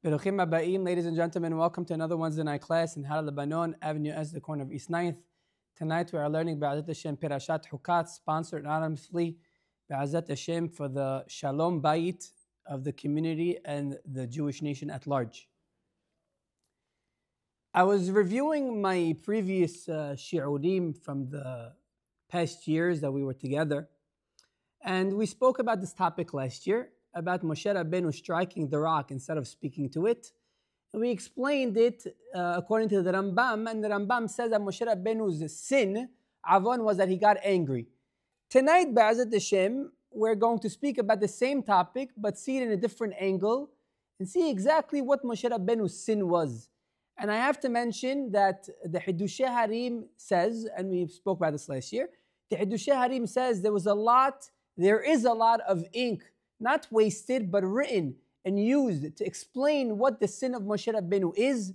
Beruchim Habayim, ladies and gentlemen, welcome to another Wednesday night class in Halebanon, Avenue S, the corner of East 9th. Tonight we are learning Be'ezrat Hashem Perashat Hukat, sponsored anonymously Be'ezrat Hashem for the Shalom Bayit of the community and the Jewish nation at large. I was reviewing my previous shi'urim from the past years that we were together, and we spoke about this topic last year, about Moshe Rabbeinu striking the rock instead of speaking to it. And we explained it according to the Rambam, and the Rambam says that Moshe Rabbeinu's sin, Avon, was that he got angry. Tonight, Be'ezrat Hashem, we're going to speak about the same topic, but see it in a different angle, and see exactly what Moshe Rabbeinu's sin was. And I have to mention that the Hidushei Harim says, and we spoke about this last year, the Hidushei Harim says there is a lot of ink, not wasted, but written and used to explain what the sin of Moshe Rabbeinu is.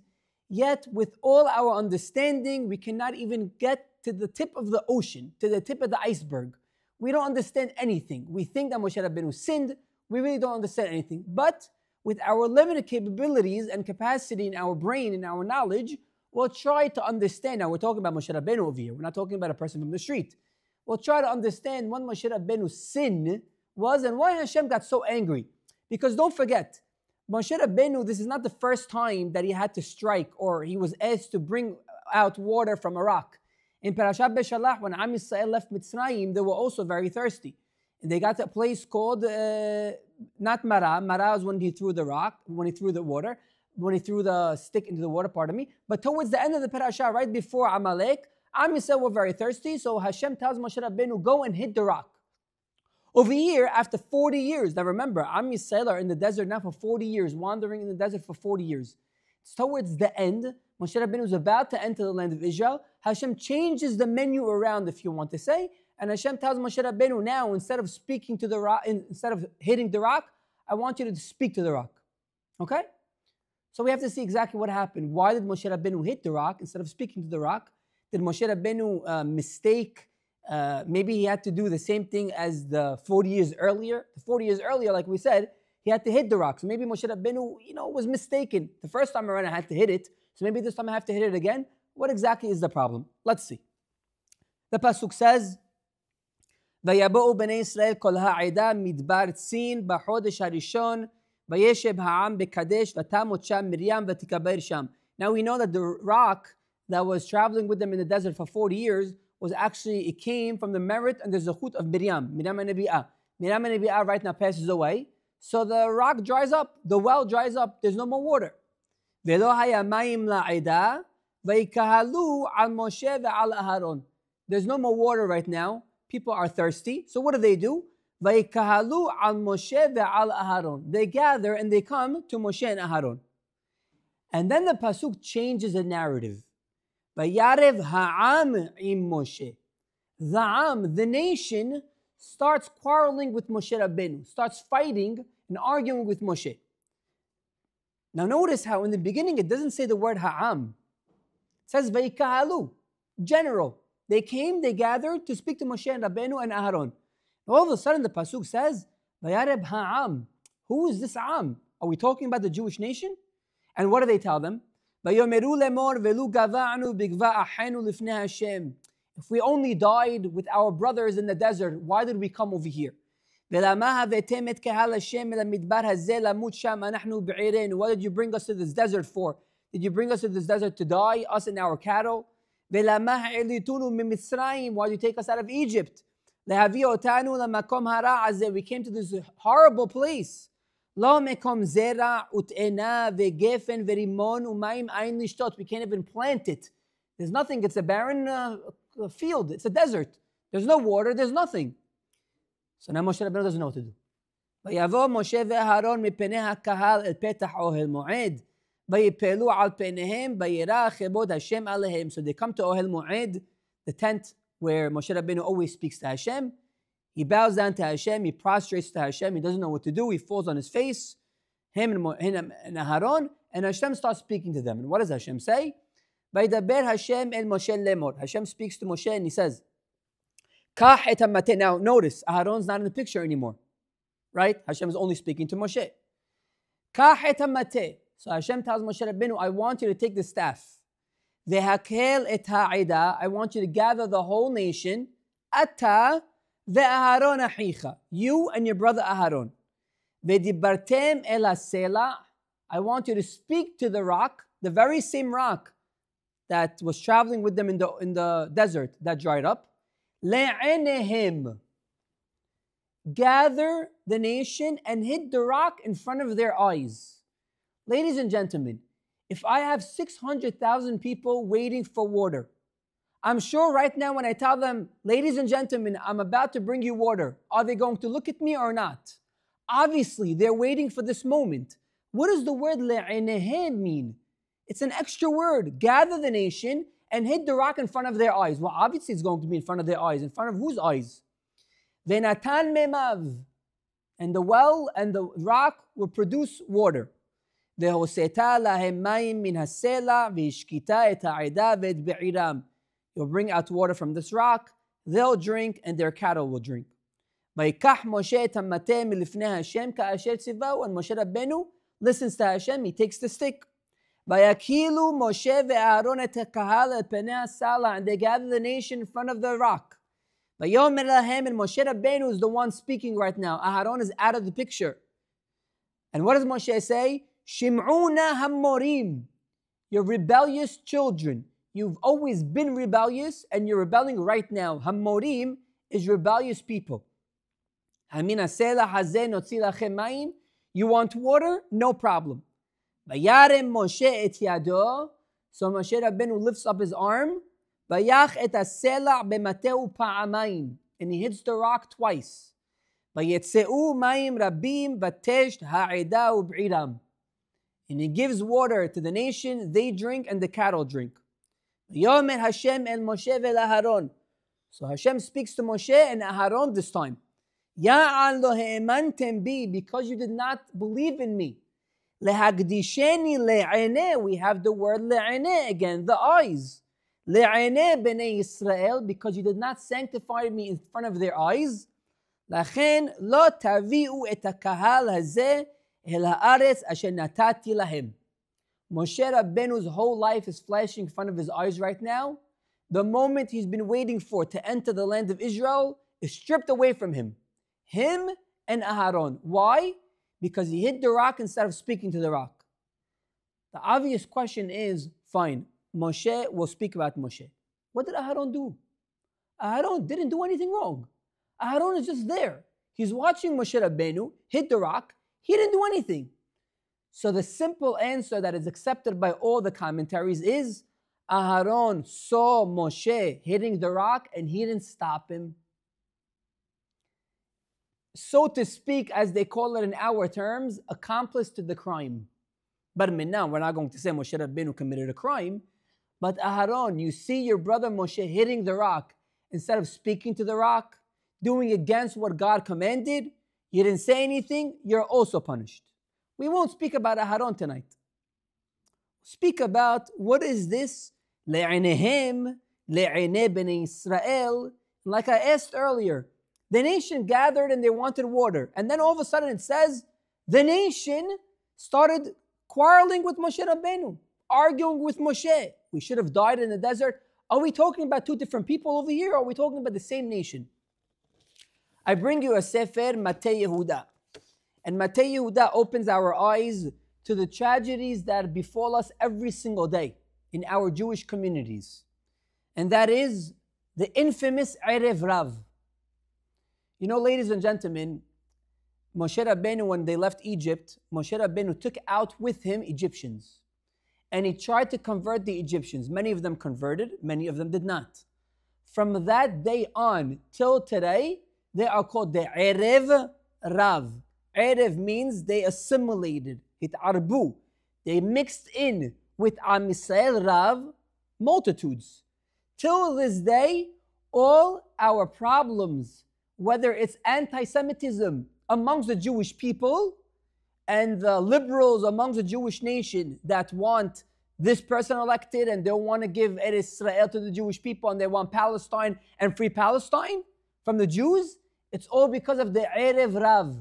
Yet, with all our understanding, we cannot even get to the tip of the ocean, to the tip of the iceberg. We don't understand anything. We think that Moshe Rabbeinu sinned. We really don't understand anything. But with our limited capabilities and capacity in our brain and our knowledge, we'll try to understand. Now, we're talking about Moshe Rabbeinu over here. We're not talking about a person from the street. We'll try to understand what Moshe Rabbeinu's sin was and why Hashem got so angry. Because don't forget, Moshe Rabbeinu, this is not the first time that he had to strike or he was asked to bring out water from a rock. In Perashat Beshalach, when Am Yisrael left Mitzrayim, they were also very thirsty. And they got to a place called, not Marah. Marah is when he threw the rock, when he threw the water, when he threw the stick into the water, pardon me. But towards the end of the Perashat, right before Amalek, Am Yisrael were very thirsty, so Hashem tells Moshe Rabbeinu, go and hit the rock. Over here, after 40 years, now remember, Am Yisrael are in the desert now for 40 years, wandering in the desert for 40 years. It's towards the end, Moshe Rabbeinu is about to enter the land of Israel. Hashem changes the menu around, if you want to say, and Hashem tells Moshe Rabbeinu, now, instead of speaking to the rock, instead of hitting the rock, I want you to speak to the rock. Okay? So we have to see exactly what happened. Why did Moshe Rabbeinu hit the rock instead of speaking to the rock? Did Moshe Rabbeinu mistake? Maybe he had to do the same thing as the 40 years earlier. The 40 years earlier, like we said, he had to hit the rock. So maybe Moshe Rabbeinu, was mistaken. The first time around I had to hit it. So maybe this time I have to hit it again. What exactly is the problem? Let's see. The pasuk says, "Vayabou bnei Israel kol ha'ida midbar tzin b'chodesh harishon vayeshev ha'am bekadesh v'tamot sham Miriam v'tikaber sham." Now we know that the rock that was traveling with them in the desert for 40 years it came from the merit and the zechut of Miriam and Nebi'ah. Miriam and Nebi'ah right now passes away. So the rock dries up, the well dries up, there's no more water. There's no more water right now. People are thirsty. So what do? They gather and they come to Moshe and Aharon. And then the pasuk changes the narrative. Vayarev ha'am im Moshe. The nation, starts quarreling with Moshe Rabbeinu, starts fighting and arguing with Moshe. Now notice how in the beginning it doesn't say the word ha'am. It says vayikahalu, general. They came, they gathered to speak to Moshe and Rabbeinu and Aharon. All of a sudden the pasuk says, Vayarev ha'am. Who is this am? Are we talking about the Jewish nation? And what do they tell them? If we only died with our brothers in the desert, why did we come over here? What did you bring us to this desert for? Did you bring us to this desert to die, us and our cattle? Why did you take us out of Egypt? We came to this horrible place. We can't even plant it. There's nothing. It's a barren field. It's a desert. There's no water. There's nothing. So now Moshe Rabbeinu doesn't know what to do. ויבוא משה ואהרון מפני הקהל אל פתח אוהל מועד ויפלו על פניהם וירא כבוד השם עליהם. So they come to Ohel Moed, the tent where Moshe Rabbeinu always speaks to Hashem. He bows down to Hashem, he prostrates to Hashem, he doesn't know what to do, he falls on his face, him and Aharon, and Hashem starts speaking to them. And what does Hashem say? וידבר Hashem el Moshe lemor. Hashem speaks to Moshe and he says, קח את המטה. Now notice, Aharon's not in the picture anymore. Right? Hashem is only speaking to Moshe. קח את המטה. So Hashem tells Moshe Rabbeinu, I want you to take the staff. Vehakel et ha'ida, I want you to gather the whole nation. Ata ve'aharon achicha, you and your brother Aharon. Vedibartem el ha'sela, I want you to speak to the rock, the very same rock that was traveling with them in the desert that dried up. Le'enehim, gather the nation and hit the rock in front of their eyes. Ladies and gentlemen, if I have 600,000 people waiting for water, I'm sure right now when I tell them, ladies and gentlemen, I'm about to bring you water, are they going to look at me or not? Obviously, they're waiting for this moment. What does the word le'enehim mean? It's an extra word. Gather the nation and hit the rock in front of their eyes. Well, obviously it's going to be in front of their eyes. In front of whose eyes? Ve'natan memav. And the well and the rock will produce water. Ve'hoseta lahem mayim min hasela ve'ishkita et ha'ida ve'et be'iram. You'll bring out water from this rock. They'll drink and their cattle will drink. Vayikach Moshe et hamateh milifnei Hashem ka'asher tzivahu. And Moshe Rabbeinu listens to Hashem. He takes the stick. Vayakilu Moshe ve'Aaron et ha'kahal et penei ha'sala. And they gather the nation in front of the rock. Vayomer lahem, and Moshe Rabbeinu is the one speaking right now. Aharon is out of the picture. And what does Moshe say? Shim'una hamorim. You're rebellious children. You've always been rebellious and you're rebelling right now. Hamorim is rebellious people. You want water? No problem. Vayarem Moshe et yado. So Moshe Rabbeinu lifts up his arm. Vayach et hasela b'mateu pa'amayim. And he hits the rock twice. Vayetzeu mayim rabim v'tesht ha'ida u'b'iram. And he gives water to the nation, they drink and the cattle drink. Yomer Hashem el Moshe ve'Aharon. So Hashem speaks to Moshe and Aharon this time. Ya'al lo he'emantem bi, because you did not believe in me. Lehagdisheni le'eneh, we have the word le'eneh again, the eyes. Le'eneh b'nei Yisrael, because you did not sanctify me in front of their eyes. Lachen lo tavi'u et hakahal hazeh el haaretz asher natati lahem. Moshe Rabbeinu's whole life is flashing in front of his eyes right now. The moment he's been waiting for to enter the land of Israel is stripped away from him. Him and Aharon. Why? Because he hit the rock instead of speaking to the rock. The obvious question is, fine, Moshe will speak about Moshe. What did Aharon do? Aharon didn't do anything wrong. Aharon is just there. He's watching Moshe Rabbeinu hit the rock. He didn't do anything. So the simple answer that is accepted by all the commentaries is Aharon saw Moshe hitting the rock and he didn't stop him. So to speak, as they call it in our terms, accomplice to the crime. But now we're not going to say Moshe Rabbeinu committed a crime, but Aharon, you see your brother Moshe hitting the rock instead of speaking to the rock, doing against what God commanded, you didn't say anything, you're also punished. We won't speak about Aharon tonight. Speak about what is this? Le'enehim, le'eneh b'nei Yisrael. Like I asked earlier, the nation gathered and they wanted water. And then all of a sudden it says, the nation started quarreling with Moshe Rabbeinu, arguing with Moshe. We should have died in the desert. Are we talking about two different people over here, or are we talking about the same nation? I bring you a Sefer Matei Yehuda. And Matei Yehuda opens our eyes to the tragedies that befall us every single day in our Jewish communities. And that is the infamous Erev Rav. You know, ladies and gentlemen, Moshe Rabbeinu, when they left Egypt, Moshe Rabbeinu took out with him Egyptians. And he tried to convert the Egyptians. Many of them converted, many of them did not. From that day on till today, they are called the Erev Rav. Erev means they assimilated, hitarbu. They mixed in with Am Yisrael Rav, multitudes. Till this day, all our problems, whether it's anti-Semitism amongst the Jewish people and the liberals amongst the Jewish nation that want this person elected and they want to give Eretz Israel to the Jewish people and they want Palestine and free Palestine from the Jews, it's all because of the Erev Rav.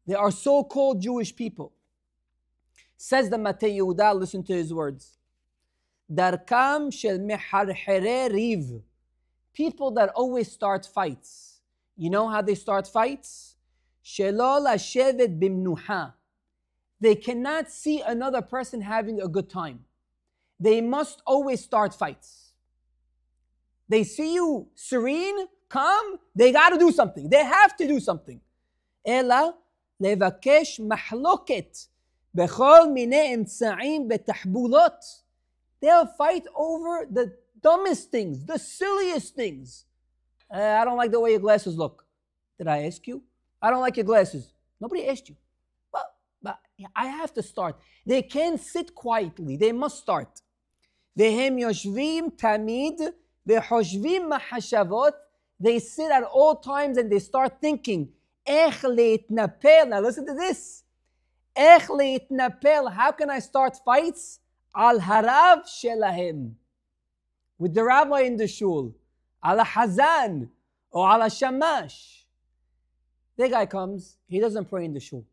They are so-called Jewish people. Says the Matei Yehuda, listen to his words. Darkam shel meharhere riv. People that always start fights. You know how they start fights? Shelo lashevet bimnuha. They cannot see another person having a good time. They must always start fights. They see you serene, calm, they got to do something. They have to do something. Ela levakesh mahloket bechol mine emtsaim betahbulot. They'll fight over the dumbest things, the silliest things. I don't like the way your glasses look. Did I ask you? I don't like your glasses. Nobody asked you. Well, but I have to start. They can't sit quietly. They must start. Vehem yoshvim tamid vehojvim mahashavot. They sit at all times and they start thinking. Ech leitnapel. Now listen to this. Ech leitnapel. How can I start fights? Al harav shelahem. With the rabbi in the shul. Al hazan. Or al shamash. The guy comes. He doesn't pray in the shul.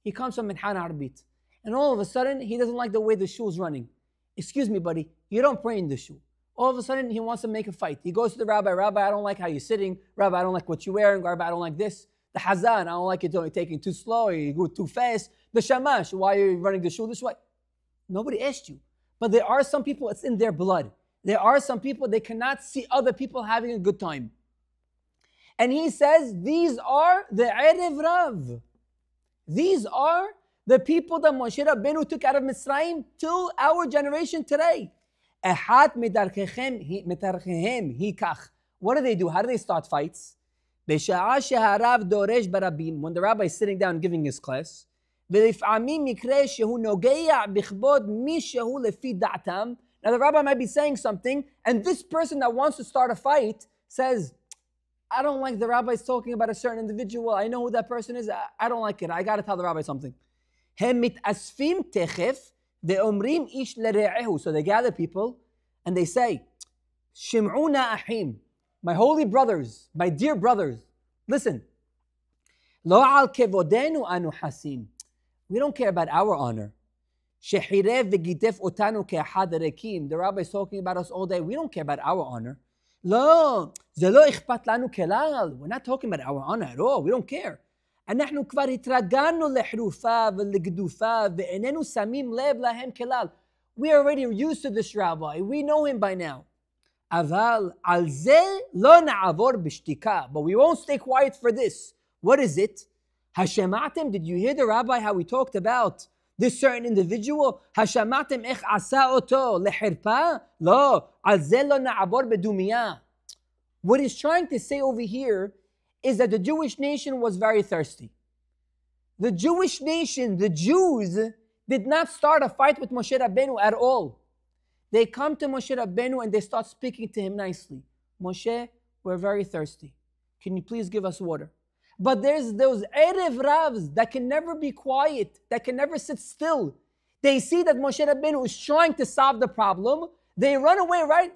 He comes from Minhan Arbit. And all of a sudden, he doesn't like the way the shul's running. Excuse me, buddy. You don't pray in the shul. All of a sudden, he wants to make a fight. He goes to the rabbi. Rabbi, I don't like how you're sitting. Rabbi, I don't like what you're wearing. Rabbi, I don't like this. The hazan, I don't like you taking too slow. You go too fast. The shamash, why are you running the shul this way? Nobody asked you. But there are some people, it's in their blood. There are some people, they cannot see other people having a good time. And he says, these are the Erev Rav. These are the people that Moshe Rabbeinu took out of Mitzrayim till our generation today. What do they do? How do they start fights? When the rabbi is sitting down giving his class, now the rabbi might be saying something, and this person that wants to start a fight says, I don't like the rabbi's talking about a certain individual. I know who that person is. I don't like it. I got to tell the rabbi something. So they gather people and they say, Shim'una ahim, my holy brothers, my dear brothers, listen. Lo al kevodenu anu hasim. We don't care about our honor. The rabbi is talking about us all day. We don't care about our honor. We're not talking about our honor at all. We don't care. אנחנו כבר התרגלנו לחרופיו ולגדופיו ואיננו שמים לב להם כלל. We are already used to this rabbi. We know him by now. אבל על זה לא נעבור בשתיקה. But we won't stay quiet for this. What is it? השמעתם? Did you hear the rabbi how he talked about this certain individual? השמעתם איך עשה אותו לחרפה? לא. על זה לא נעבור בדומיה. What he's trying to say over here is that the Jewish nation was very thirsty. The Jewish nation, the Jews, did not start a fight with Moshe Rabbeinu at all. They come to Moshe Rabbeinu and they start speaking to him nicely. Moshe, we're very thirsty. Can you please give us water? But there's those Erev Ravs that can never be quiet, that can never sit still. They see that Moshe Rabbeinu is trying to solve the problem. They run away right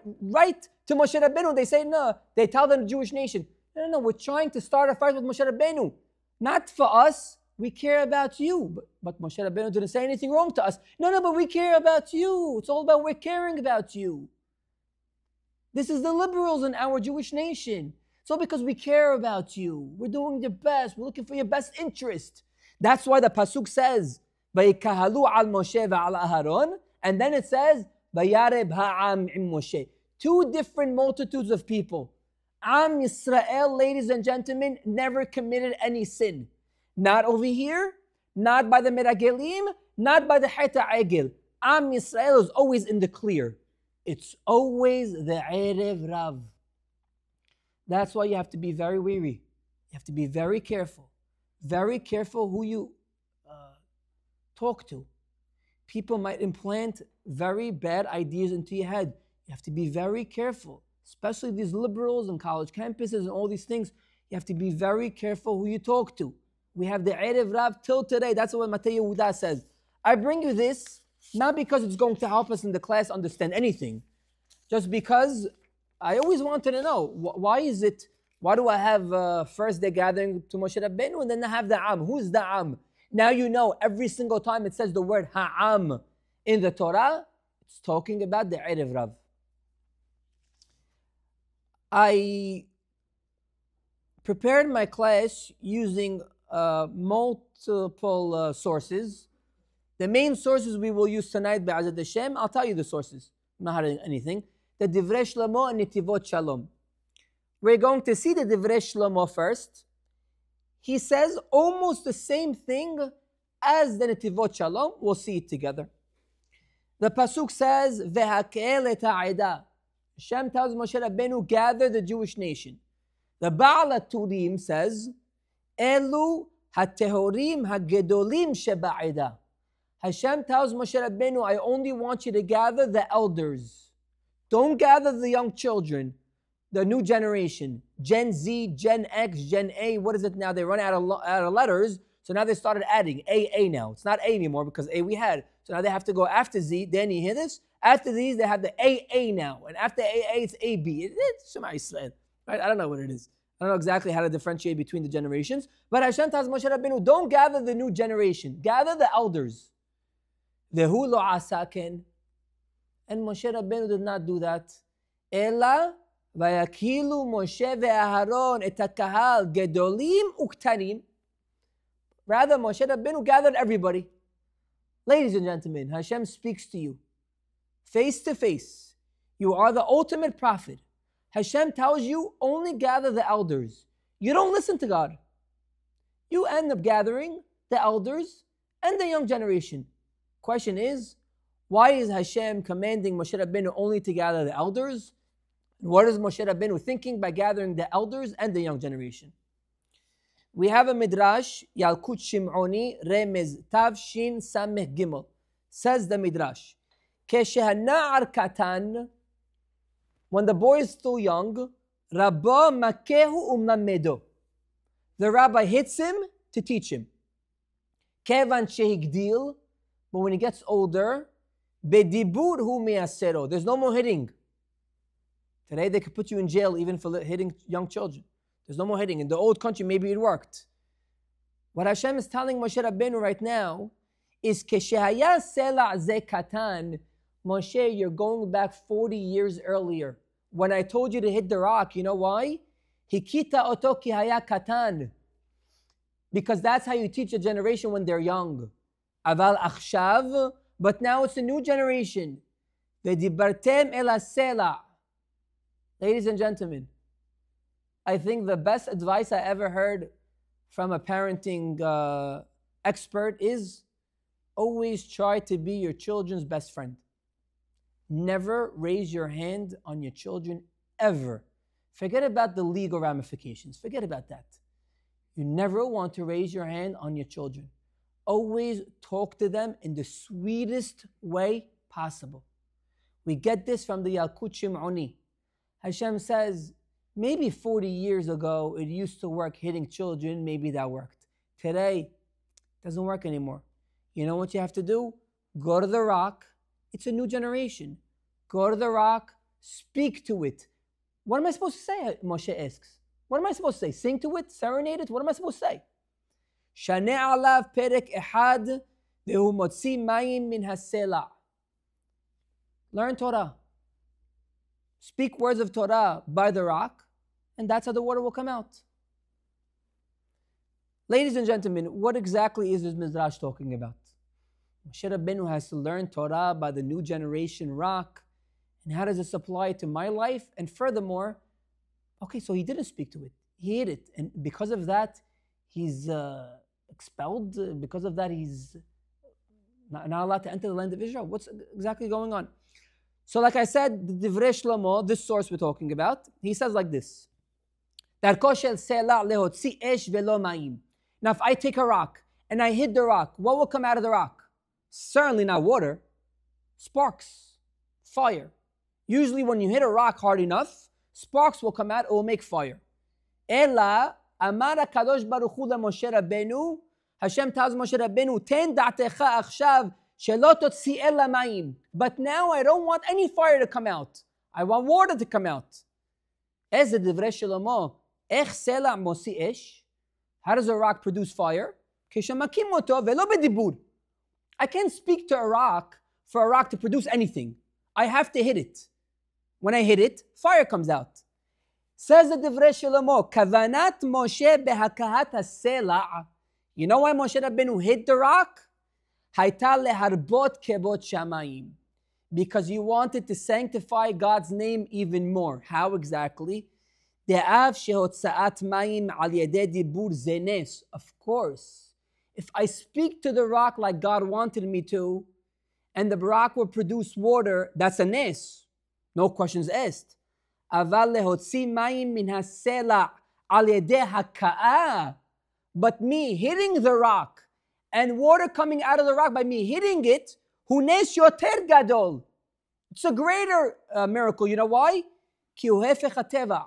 to Moshe Rabbeinu. They say, no, they tell the Jewish nation, no, we're trying to start a fight with Moshe Rabbeinu. Not for us. We care about you. But Moshe Rabbeinu didn't say anything wrong to us. No, but we care about you. It's all about we're caring about you. This is the liberals in our Jewish nation. It's all because we care about you. We're doing the best. We're looking for your best interest. That's why the Pasuk says, وَيِكَهَلُوا عَلْ مُوشَى وَعَلَى أَهَرَونَ. And then it says, وَيَارِبْ هَعَمْ عِمْ مُوشَى. Two different multitudes of people. Am Yisrael, ladies and gentlemen, never committed any sin. Not over here, not by the Meragelim, not by the Hayta Egel. Am Yisrael is always in the clear. It's always the Erev Rav. That's why you have to be very wary. You have to be very careful. Very careful who you talk to. People might implant very bad ideas into your head. You have to be very careful. Especially these liberals and college campuses and all these things. You have to be very careful who you talk to. We have the Erev Rav till today. That's what Matei Yehuda says. I bring you this, not because it's going to help us in the class understand anything. Just because I always wanted to know, why is it, why do I have first day gathering to Moshe Rabbeinu and then I have the Am? Who's the Am? Now you know every single time it says the word ha'am in the Torah, it's talking about the Erev Rav. I prepared my class using multiple sources. The main sources we will use tonight, Be'ezrat Hashem, I'll tell you the sources, not hiding anything. The Divrei Shlomo and Netivot Shalom. We're going to see the Divrei Shlomo first. He says almost the same thing as the Netivot Shalom. We'll see it together. The Pasuk says, Ve'hakel et ha'edah. Hashem tells Moshe Rabbeinu, gather the Jewish nation. The Baal HaTurim says, Elu ha'tehorim ha'gedolim sheba'edah. Hashem tells Moshe Rabbeinu, I only want you to gather the elders. Don't gather the young children, the new generation. Gen Z, Gen X, Gen A, what is it now? They run out of letters, so now they started adding AA now. It's not A anymore because A we had. So now they have to go after Z. Then you hear this? After these, they have the AA now. And after AA, it's AB. It's Shema Yisrael. Right? I don't know what it is. I don't know exactly how to differentiate between the generations. But Hashem tells Moshe Rabbeinu, don't gather the new generation. Gather the elders. Vehu lo asaken. And Moshe Rabbeinu did not do that. Ela vayakilu Moshe ve'Aharon et hakahal gedolim uktanim. Rather, Moshe Rabbeinu gathered everybody. Ladies and gentlemen, Hashem speaks to you face to face. You are the ultimate prophet. Hashem tells you only gather the elders. You don't listen to God. You end up gathering the elders and the young generation. Question is, why is Hashem commanding Moshe Rabbeinu only to gather the elders? What is Moshe Rabbeinu thinking by gathering the elders and the young generation? We have a midrash, Yalkut Shim'oni, Remez Tav Shin Sameh Gimel. Says the midrash, Keshehana'ar katan, when the boy is still young, Rabba makehu umnamedo. The rabbi hits him to teach him. Kevan shehigdil, but when he gets older, bedibur hu measero. There's no more hitting. Today they could put you in jail even for hitting young children. There's no more hitting. In the old country, maybe it worked. What Hashem is telling Moshe Rabbeinu right now is Keshehaya sela ze katan. Moshe, you're going back 40 years earlier. When I told you to hit the rock, you know why? Hikita oto ki haya katan. Because that's how you teach a generation when they're young. Aval achshav, but now it's a new generation. Vedibartem ela sela. Ladies and gentlemen, I think the best advice I ever heard from a parenting expert is always try to be your children's best friend. Never raise your hand on your children, ever. Forget about the legal ramifications. Forget about that. You never want to raise your hand on your children. Always talk to them in the sweetest way possible. We get this from the Yalkut Shim'oni. Hashem says, maybe 40 years ago it used to work hitting children, maybe that worked. Today, it doesn't work anymore. You know what you have to do? Go to the rock. It's a new generation. Go to the rock, speak to it. What am I supposed to say? Moshe asks. What am I supposed to say? Sing to it? Serenade it? What am I supposed to say? Shaneh alav perek ehad vehu motzi mayim min hasela. Learn Torah. Speak words of Torah by the rock, and that's how the water will come out. Ladies and gentlemen, what exactly is this midrash talking about? Moshe Rabbeinu has to learn Torah by the new generation rock. And how does this apply to my life? And furthermore, okay, so he didn't speak to it. He hid it. And because of that, he's expelled. Because of that, he's not allowed to enter the land of Israel. What's exactly going on? So like I said, the Divrei Shlomo, this source we're talking about, he says like this. Now if I take a rock and I hit the rock, what will come out of the rock? Certainly not water. Sparks. Fire. Usually when you hit a rock hard enough, sparks will come out, it will make fire. Ela amara kadosh baruch hu Moshe Rabbeinu, Hashem tells Moshe Rabbeinu, ten da'atecha achshav shelo totzi ela mayim. But now I don't want any fire to come out. I want water to come out. Ez divrei Shlomo, ech sela mosi esh. How does a rock produce fire? כשמכים אותו ולא בדיבור. I can't speak to a rock for a rock to produce anything. I have to hit it. When I hit it, fire comes out. Says the Divrei Shlomo, Kavanat Moshe behakahat hasela. You know why Moshe Rabbeinu hit the rock? Hayta leharbot kebot shamayim. Because he wanted to sanctify God's name even more. How exactly? De'av shehotzaat mayim al yedei dibur zenes. Of course. If I speak to the rock like God wanted me to, and the rock will produce water, that's a nes. No questions asked. Aval lehotzi mayim min hasela al yedei haka'ah. But me hitting the rock, and water coming out of the rock by me hitting it, hu nes yoter gadol. It's a greater miracle. You know why? Ki hu hefech hateva.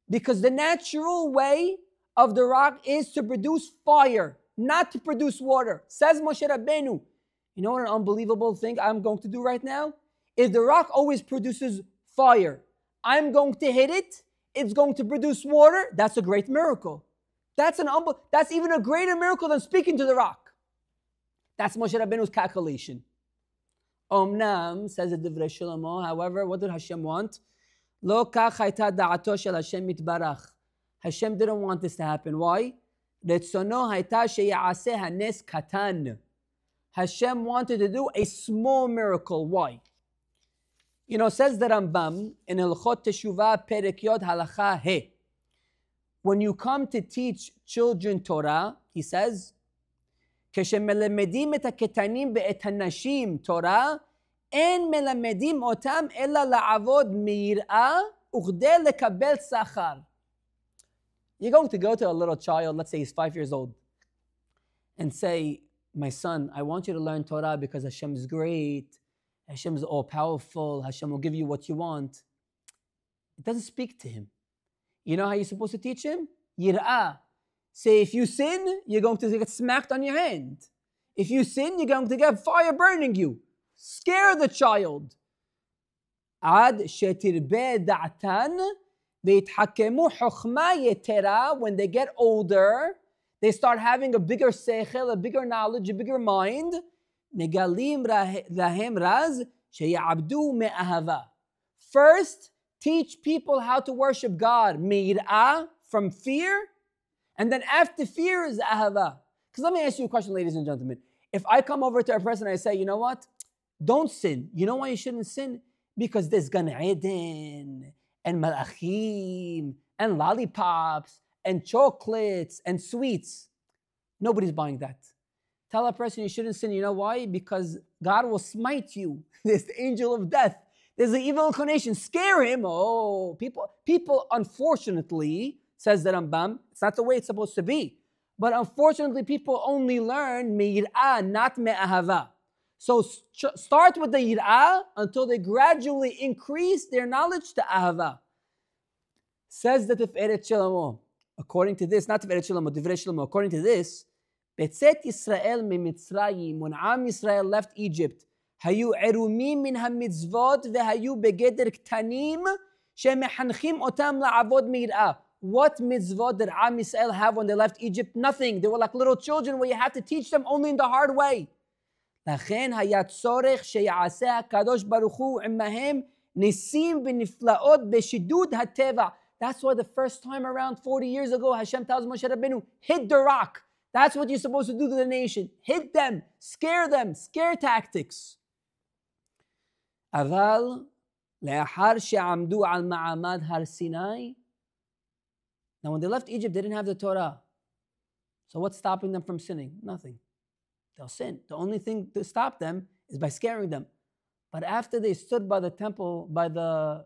Because the natural way of the rock is to produce fire, not to produce water. Says Moshe Rabbeinu. You know what an unbelievable thing I'm going to do right now? If the rock always produces fire, I'm going to hit it, it's going to produce water, that's a great miracle. That's even a greater miracle than speaking to the rock. That's Moshe Rabbeinu's calculation. Omnam, says the Divrei Shlomo, however, what did Hashem want? Lo kach hayta da'ato shel Hashem mitbarach. Hashem didn't want this to happen. Why? Retzono hayta sheya'aseh hanes katan. Hashem wanted to do a small miracle. Why? You know, says the Rambam in Hilchot Teshuvah Perek Yod Halacha He. When you come to teach children Torah, he says, כשמלמדים את הקטנים ואת הנשים תורה, אין מלמדים אותם אלא לעבוד מיראה וכדי לקבל שכר. You're going to go to a little child, let's say he's 5 years old, and say, my son, I want you to learn Torah because Hashem is great, Hashem is all-powerful, Hashem will give you what you want. It doesn't speak to him. You know how you're supposed to teach him? Yir'ah. Say, if you sin, you're going to get smacked on your hand. If you sin, you're going to get fire burning you. Scare the child. Ad shetirbe da'atan ve'yitḥakemu chokhmah yetera. When they get older, they start having a bigger seichel, a bigger knowledge, a bigger mind. Megalim lahem raz sheyabdu me'ahava. First, teach people how to worship God. Me'ir'ah, from fear. And then after fear is ahava. Because let me ask you a question, ladies and gentlemen. If I come over to a person and I say, you know what? Don't sin. You know why you shouldn't sin? Because there's Gan Eden and malachim and lollipops and chocolates and sweets. Nobody's buying that. Tell a person you shouldn't sin. You know why? Because God will smite you. There's the angel of death. There's the evil inclination. Scare him. Oh, people unfortunately, says the Rambam, it's not the way it's supposed to be. But unfortunately, people only learn me'ir'ah, not me'ahava. So start with the yir'ah until they gradually increase their knowledge to ahava. Says the Tiferet Shlomo, according to this, not Tiferet Shlomo, Divrei Shlomo, according to this, Betzet Yisrael miMitzrayim, when Am Yisrael left Egypt, hayu erumim min hamitzvot vehayu begeder ktanim shemechanchim otam la'avod me'ir'ah. What mitzvot did Am Yisrael have when they left Egypt? Nothing. They were like little children where you have to teach them only in the hard way. לכן היה צורך שיעשה הקדוש ברוך הוא עמהם ניסים ונפלאות בשידוד הטבע. That's why the first time around 40 years ago, Hashem tells Moshe Rabbeinu, hit the rock. That's what you're supposed to do to the nation. Hit them, scare tactics. אבל לאחר שעמדו על מעמד הר סיני, now when they left Egypt, they didn't have the Torah. So what's stopping them from sinning? Nothing. They'll sin. The only thing to stop them is by scaring them. But after they stood by the temple, by the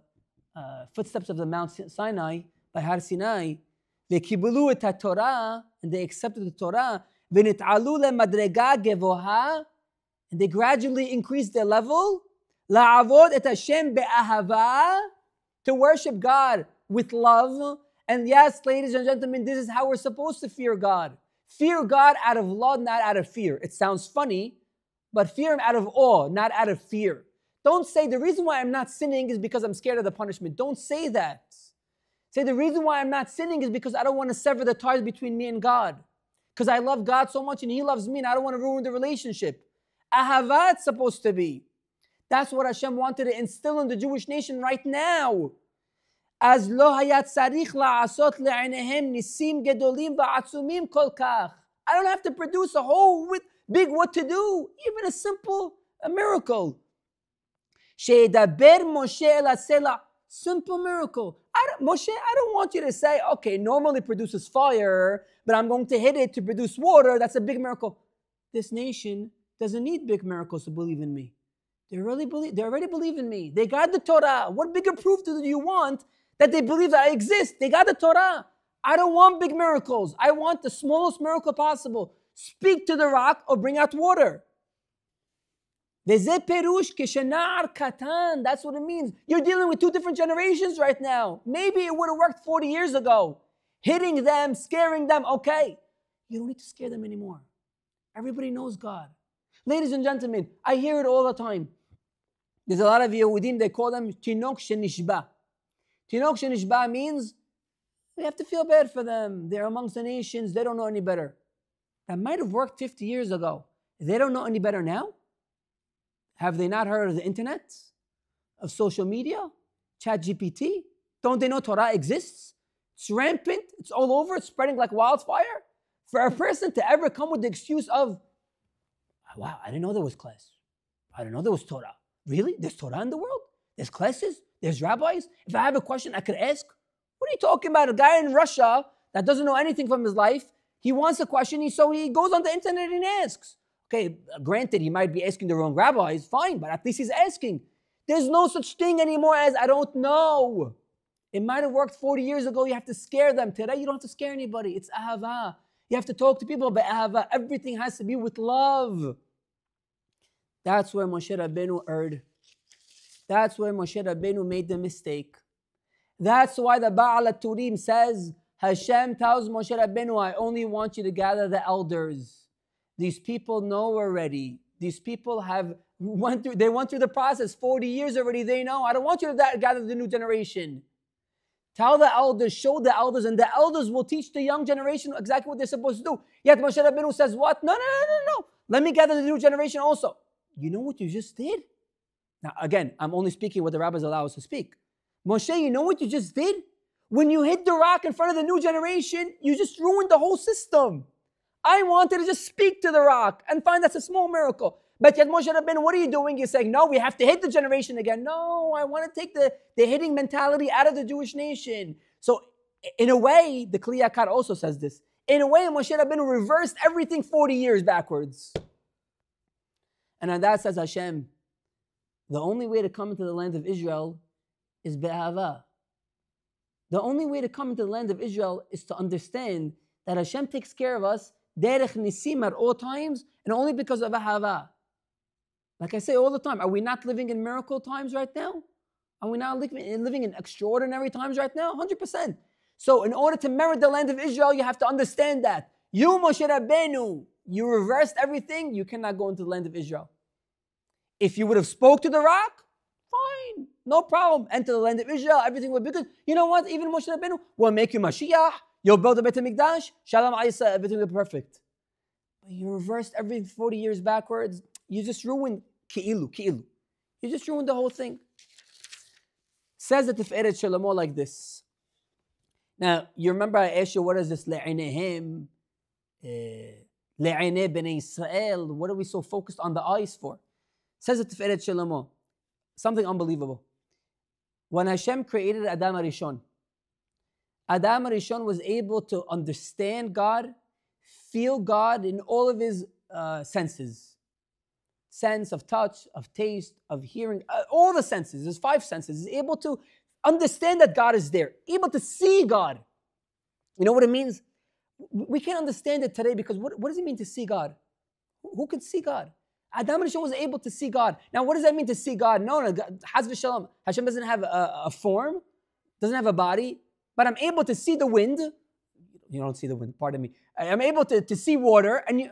footsteps of the Mount Sinai, by Har Sinai, they kibulu et Torah, and they accepted the Torah, v'nit'alu lemadrega gevoha, and they gradually increased their level, la'avod et Hashem be'ahava, to worship God with love. And yes, ladies and gentlemen, this is how we're supposed to fear God. Fear God out of love, not out of fear. It sounds funny, but fear Him out of awe, not out of fear. Don't say, the reason why I'm not sinning is because I'm scared of the punishment. Don't say that. Say, the reason why I'm not sinning is because I don't want to sever the ties between me and God. because I love God so much and He loves me and I don't want to ruin the relationship. Ahava it's supposed to be. That's what Hashem wanted to instill in the Jewish nation right now. As lo hayat tzarich la'asot le'eineihem nisim gedolim va'atzumim kol kach. I don't have to produce a whole big what to do, even a simple miracle. She'edaber Moshe el hasela. Simple miracle. Moshe, I don't want you to say, okay, normally produces fire, but I'm going to hit it to produce water. That's a big miracle. This nation doesn't need big miracles to believe in me. They already believe in me. They got the Torah. What bigger proof do you want that they believe that I exist? They got the Torah. I don't want big miracles. I want the smallest miracle possible. Speak to the rock or bring out water. That's what it means. You're dealing with two different generations right now. Maybe it would have worked 40 years ago. Hitting them, scaring them, okay. You don't need to scare them anymore. Everybody knows God. Ladies and gentlemen, I hear it all the time. There's a lot of Yehudim, they call them Tinok Shenishba. Tinok Shenishba means we have to feel bad for them. They're amongst the nations. They don't know any better. That might have worked 50 years ago. They don't know any better now? Have they not heard of the internet? Of social media? ChatGPT? Don't they know Torah exists? It's rampant. It's all over. It's spreading like wildfire. For a person to ever come with the excuse of, wow, I didn't know there was class. I didn't know there was Torah. Really? There's Torah in the world? There's classes? There's rabbis? If I have a question, I could ask. What are you talking about? A guy in Russia that doesn't know anything from his life, he wants a question, so he goes on the internet and asks. Okay, granted, he might be asking the wrong rabbis, fine, but at least he's asking. There's no such thing anymore as I don't know. It might have worked 40 years ago. You have to scare them. Today, you don't have to scare anybody. It's ahava. You have to talk to people about ahava. Everything has to be with love. That's where Moshe Rabbeinu erred. That's where Moshe Rabbeinu made the mistake. That's why the Ba'al Turim says, Hashem tells Moshe Rabbeinu, I only want you to gather the elders. These people know already. These people went through the process 40 years already. They know. I don't want you to gather the new generation. Tell the elders, show the elders, and the elders will teach the young generation exactly what they're supposed to do. Yet Moshe Rabbeinu says, what? No. Let me gather the new generation also. You know what you just did? Now, again, I'm only speaking what the rabbis allow us to speak. Moshe, you know what you just did? When you hit the rock in front of the new generation, you just ruined the whole system. I wanted to just speak to the rock and find that's a small miracle. But yet Moshe Rabbeinu, what are you doing? You're saying, no, we have to hit the generation again. No, I want to take the hitting mentality out of the Jewish nation. So in a way, the Kli Yakar also says this. In a way, Moshe Rabbeinu reversed everything 40 years backwards. And on that says Hashem, the only way to come into the land of Israel is be'ahava. The only way to come into the land of Israel is to understand that Hashem takes care of us derech nisim at all times, and only because of ahava. Like I say all the time, are we not living in miracle times right now? Are we not living in extraordinary times right now? 100%. So in order to merit the land of Israel, you have to understand that. You, Moshe Rabbeinu, you reversed everything, you cannot go into the land of Israel. If you would have spoke to the rock, fine, no problem. Enter the land of Israel, everything would be good. You know what? Even Moshe Rabbeinu will make you Mashiach. You'll build a Beit HaMikdash. Shalom Aisa, everything will be perfect. But you reversed everything 40 years backwards. You just ruined Ki'ilu. You just ruined the whole thing. Says the Tiferet Shalomo like this. Now, you remember I asked you, what is this? Le'ineihem, le'inei b'nei Yisrael. What are we so focused on the eyes for? Says the Tiferet Shalomo. Something unbelievable. When Hashem created Adam HaRishon, Adam HaRishon was able to understand God, feel God in all of his senses. Sense of touch, of taste, of hearing, all the senses. There's 5 senses. He's able to understand that God is there, able to see God. You know what it means? We can't understand it today because what does it mean to see God? Who can see God? Adam HaRishon was able to see God. Now, what does that mean to see God? No, Haz v'shalom. Hashem doesn't have a form, doesn't have a body, but I'm able to see the wind. You don't see the wind, pardon me. I'm able to see water, and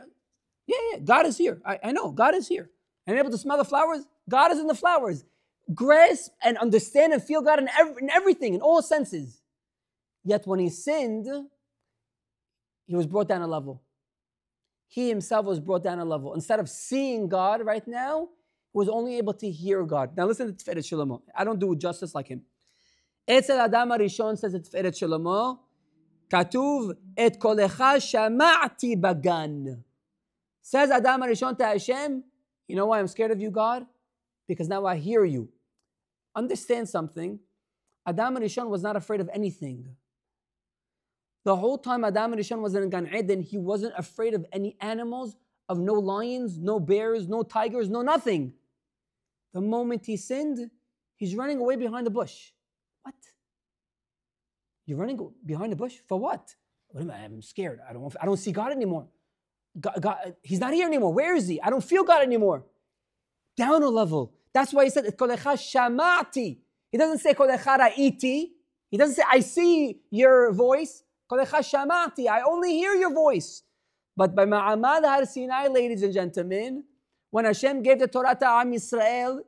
God is here. I know, God is here. I'm able to smell the flowers. God is in the flowers. Grasp and understand and feel God in everything, in all senses. Yet when he sinned, he was brought down a level. he himself was brought down a level. Instead of seeing God right now, he was only able to hear God. Now listen to Teferet Shlomo. I don't do justice like him. Etzel Adam HaRishon says at Teferet Shlomo, Katuv et kolecha shama'ti bagan. Says Adam HaRishon to Hashem, you know why I'm scared of you, God? Because now I hear you. Understand something. Adam HaRishon was not afraid of anything. The whole time Adam HaRishon was in Gan Eden, he wasn't afraid of any animals, of no lions, no bears, no tigers, no nothing. The moment he sinned, he's running away behind the bush. What? You're running behind the bush? For what? I'm scared. I don't see God anymore. God, he's not here anymore. Where is he? I don't feel God anymore. Down a level. That's why he said, Kolecha shama'ti. He doesn't say Kolecha ra'iti. He doesn't say, I see your voice. Kolecha shama'ti. I only hear your voice. But by Ma'amad Har Sinai, ladies and gentlemen, when Hashem gave the Torah to Am Yisrael,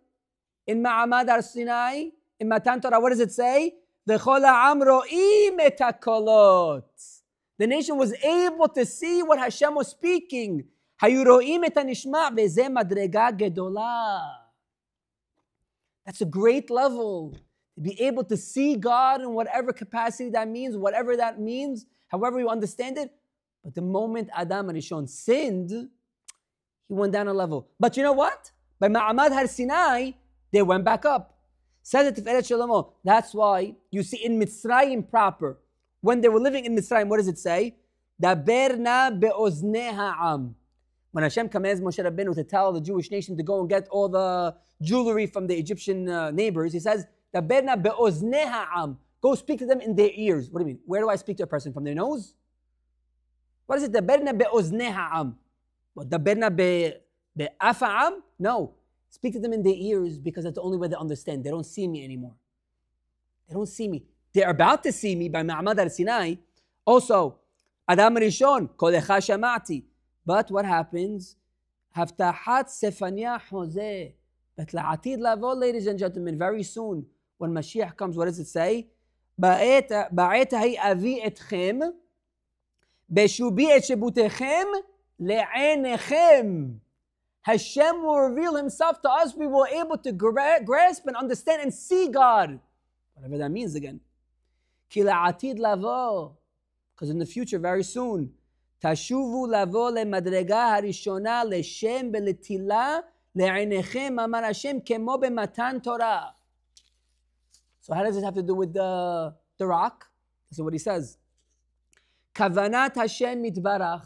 in Ma'amad Har Sinai, in Matan Torah, what does it say? V'chol ha'am ro'im et hakolot. The nation was able to see what Hashem was speaking. Hayu ro'im et hanishma ve'zeh madrega gedolah. That's a great level. To be able to see God in whatever capacity that means, whatever that means, however you understand it. But the moment Adam HaRishon sinned, he went down a level. But you know what? By Ma'amad Har Sinai, they went back up. Says it Teferet Shlomo. That's why you see in Mitzrayim proper, when they were living in Mitzrayim, what does it say? Daberna be'oznei ha'am. When Hashem commands Moshe Rabbeinu to tell the Jewish nation to go and get all the jewelry from the Egyptian neighbors, he says, Daberna be'oznei ha'am. Go speak to them in their ears. What do you mean? Where do I speak to a person? From their nose? What is it? Daberna be'oznei ha'am. What? Daberna be'af ha'am? No. Speak to them in their ears because that's the only way they understand. They don't see me anymore. They don't see me. They're about to see me by Ma'amad Har Sinai. Also, Adam Rishon, Kolecha Shama'ti. But what happens? Haftahat Sefania Hoseh. But la'atid lavo, ladies and gentlemen, very soon, when Mashiach comes, what does it say? Ba'et hai avi etchem, beshubi et shebutechem, le'enechem. Hashem will reveal himself to us. We will be able to grasp and understand and see God. Whatever that means again. Ki la'atid lavo. Because in the future, very soon, tashuvu lavo lemadrega harishona leshem beletila le'inechem amar Hashem kemo b'matan Torah. So how does it have to do with the rock? This is what he says. Kavanat Hashem mitbarach.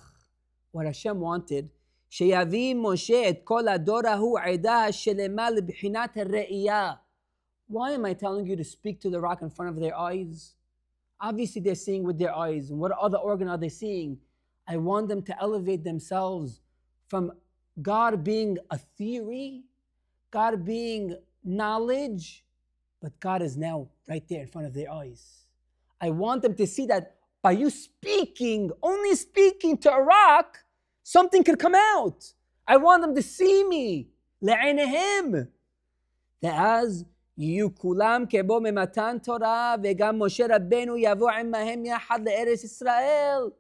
What Hashem wanted. שיביא משה את כל הדור ההוא עדה השלמה לבחינת הראייה. Why am I telling you to speak to the rock in front of their eyes? Obviously they're seeing with their eyes. And what other organ are they seeing? I want them to elevate themselves from God being a theory, God being knowledge, but God is now right there in front of their eyes. I want them to see that by you speaking, only speaking to a rock, something could come out. I want them to see me. לעיניהם. ואז יהיו כולם כמו ממתן תורה, וגם משה רבנו יבוא עמהם יחד לארץ ישראל.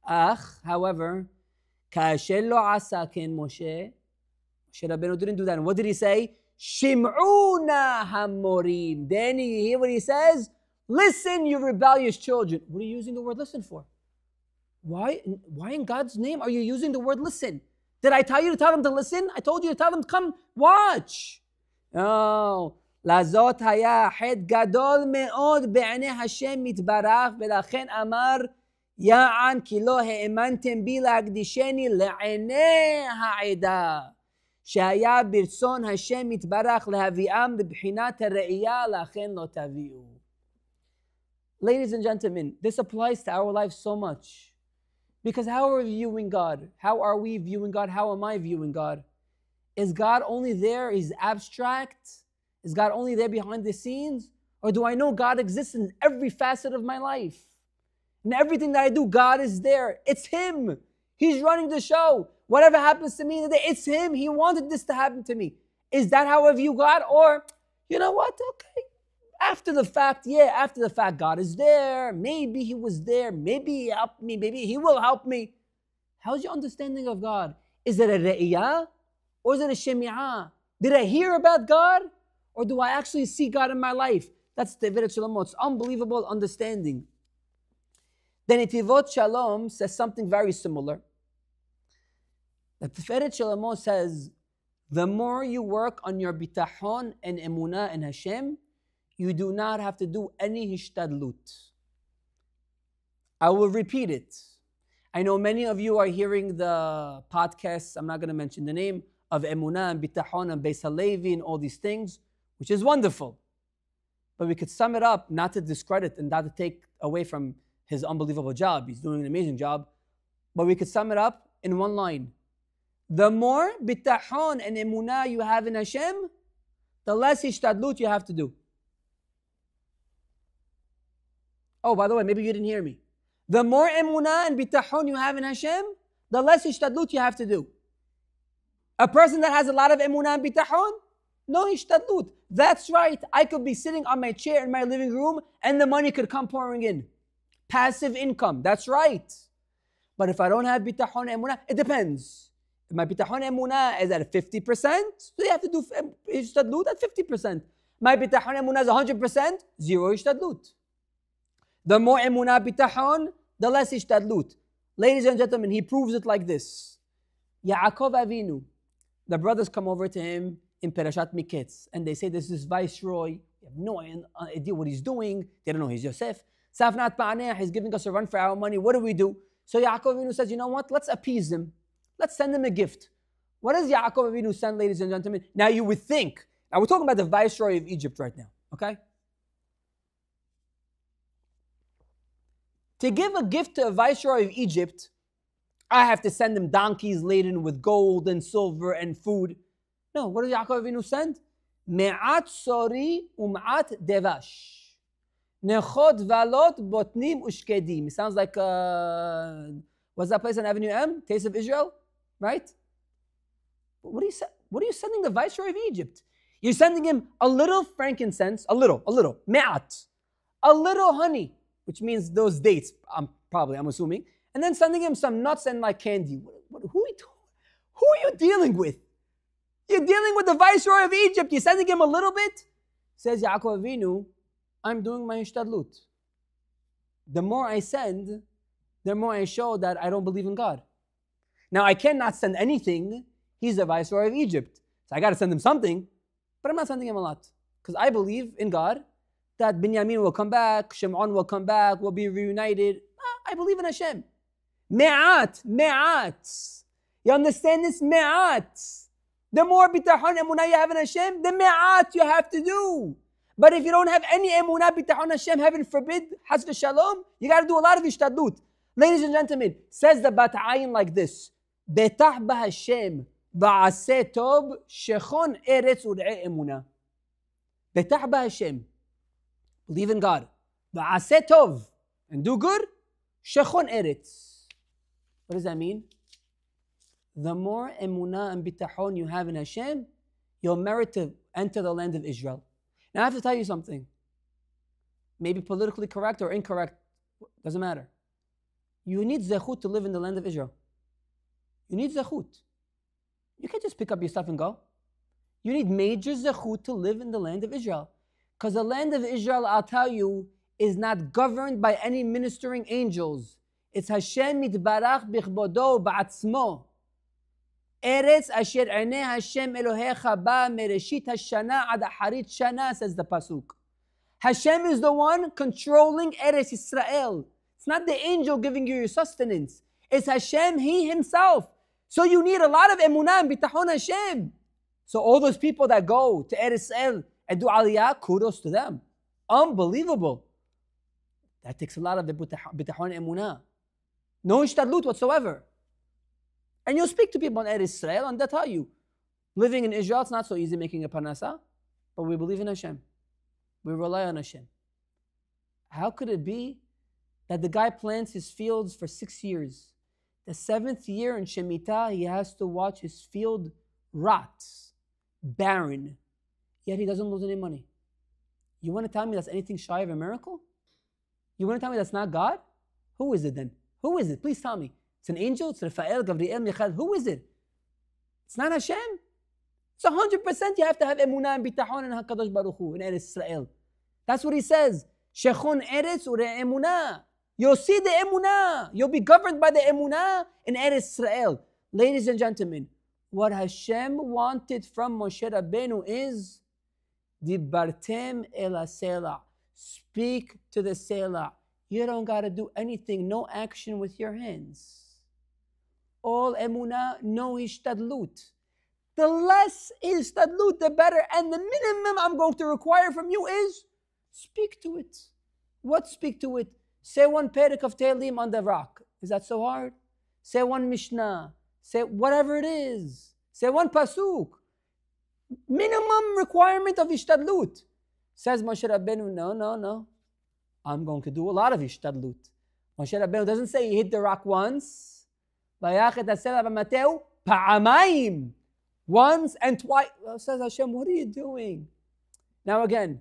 אך, however, כאשר לא עשה כן משה Rabbeinu didn't do that. And what did he say? שמעו נא המורים. Then you hear what he says? Listen, you rebellious children. What are you using the word listen for? Why in God's name are you using the word listen? Did I tell you to tell them to listen? I told you to tell them to come watch. No. לזאת היה חטא גדול מאוד בעיני השם יתברך, ולכן אמר יען כי לא האמנתם בי להקדישני לעיני העדה, שהיה ברצון השם יתברך להביאם בבחינת הראייה, לכן לא תביאו. Ladies and gentlemen, this applies to our life so much. Because how are we viewing God? How are we viewing God? How am I viewing God? Is God only there? Is abstract? Is God only there behind the scenes? Or do I know God exists in every facet of my life? In everything that I do, God is there. It's Him. He's running the show. Whatever happens to me today, it's Him. He wanted this to happen to me. Is that how I view God? Or, you know what? Okay. After the fact, God is there. Maybe He was there. Maybe He helped me. Maybe He will help me. How's your understanding of God? Is it a re'iyah or is it a shemi'ah? Did I hear about God or do I actually see God in my life? That's Tevirat Shalomo. It's unbelievable understanding. Then Itivot Shalom says something very similar. The Tiferet Shalomo says, the more you work on your bitachon and emunah and Hashem, you do not have to do any hishtadlut. I will repeat it. I know many of you are hearing the podcasts, I'm not going to mention the name, of emunah and bitachon and Beis Halevi and all these things, which is wonderful. But we could sum it up, not to discredit and not to take away from his unbelievable job. He's doing an amazing job. But we could sum it up in one line. The more bitachon and emunah you have in Hashem, the less hishtadlut you have to do. Oh, by the way, maybe you didn't hear me. The more emunah and bitachon you have in Hashem, the less hishtadlut you have to do. A person that has a lot of emunah and bitachon, no hishtadlut. That's right. I could be sitting on my chair in my living room and the money could come pouring in. Passive income. That's right. But if I don't have bitachon and emunah, it depends. If my bitachon and emunah is at 50%, so you have to do hishtadlut at 50%. My bitachon and emunah is 100%, zero hishtadlut. The more emunah bitachon, the less hishtadlut. Ladies and gentlemen, he proves it like this. Yaakov Avinu, the brothers come over to him in Perashat Miketz, and they say, this is Viceroy. You have no idea what he's doing. They don't know he's Yosef. Safnat Pa'aneh, he's giving us a run for our money. What do we do? So Yaakov Avinu says, you know what? Let's appease him. Let's send him a gift. What does Yaakov Avinu send, ladies and gentlemen? Now you would think, now we're talking about the Viceroy of Egypt right now, okay? To give a gift to a Viceroy of Egypt, I have to send him donkeys laden with gold and silver and food. No, what does Yaakov Avinu send? Me'at sori u'ma'at devash. Nechot valot botnim ushkedim. It sounds like, what's that place on Avenue M? Taste of Israel? Right? What are you sending the Viceroy of Egypt? You're sending him a little frankincense, a little, me'at. A little honey, which means those dates, I'm assuming. And then sending him some nuts and like candy. Who are you dealing with? You're dealing with the Viceroy of Egypt. You're sending him a little bit? Says Yaakov Avinu, I'm doing my hishtadlut. The more I send, the more I show that I don't believe in God. Now, I cannot send anything. He's the Viceroy of Egypt. So I got to send him something, but I'm not sending him a lot. Because I believe in God, that Binyamin will come back, Shimon will come back, we'll be reunited. I believe in Hashem. Me'at. You understand this? Me'at. The more bitachon emunah you have in Hashem, the me'at you have to do. But if you don't have any emunah bitachon Hashem, heaven forbid, has v'shalom, you got to do a lot of hishtadlut. Ladies and gentlemen, says the Bat Ayin like this: Betach b'Hashem v'aseh tov shechon eretz ur'e emunah. Betach b'Hashem, believe in God. V'aseh tov, and do good. Shechon eretz. What does that mean? The more emunah and bitachon you have in Hashem, you'll merit to enter the land of Israel. Now I have to tell you something. Maybe politically correct or incorrect, doesn't matter. You need zechut to live in the land of Israel. You need zechut. You can't just pick up your stuff and go. You need major zechut to live in the land of Israel. Because the land of Israel, I'll tell you, is not governed by any ministering angels. It's Hashem mitbarach bichbodo ba'atzmo. Eretz asher einei Hashem Elohecha ba mereshit hashana ad aharit shana, says the pasuk. Hashem is the one controlling Eretz Israel. It's not the angel giving you your sustenance. It's Hashem, He Himself. So you need a lot of emunah and bitachon Hashem. So all those people that go to Eretz Israel and do aliyah, kudos to them. Unbelievable. That takes a lot of the bitachon and emunah. No ishtadlut whatsoever. And you'll speak to people in Eretz Israel and they'll tell you, living in Israel, it's not so easy making a parnasa, but we believe in Hashem. We rely on Hashem. How could it be that the guy plants his fields for 6 years? The 7th year in Shemitah, he has to watch his field rot, barren, yet he doesn't lose any money. You want to tell me that's anything shy of a miracle? You want to tell me that's not God? Who is it then? Who is it? Please tell me. It's an angel? It's Raphael, Gabriel, Michael. Who is it? It's not Hashem. It's 100% you have to have emunah and bitachon and HaKadosh Baruch Hu in Eretz Israel. That's what he says. Shechon Eretz ure emunah. You'll see the emunah. You'll be governed by the emunah in Eretz Israel. Ladies and gentlemen, what Hashem wanted from Moshe Rabbeinu is Dibartem el Sela. Speak to the Sela. You don't got to do anything, no action with your hands. All emunah, no hishtadlut. The less hishtadlut, the better. And the minimum I'm going to require from you is speak to it. What speak to it? Say one perek of Tehillim on the rock. Is that so hard? Say one Mishnah. Say whatever it is. Say one pasuk. Minimum requirement of hishtadlut. Says Moshe Rabbeinu, no. I'm going to do a lot of hishtadlut. Moshe Rabbeinu doesn't say he hit the rock once. Once and twice. Says Hashem, what are you doing? Now again,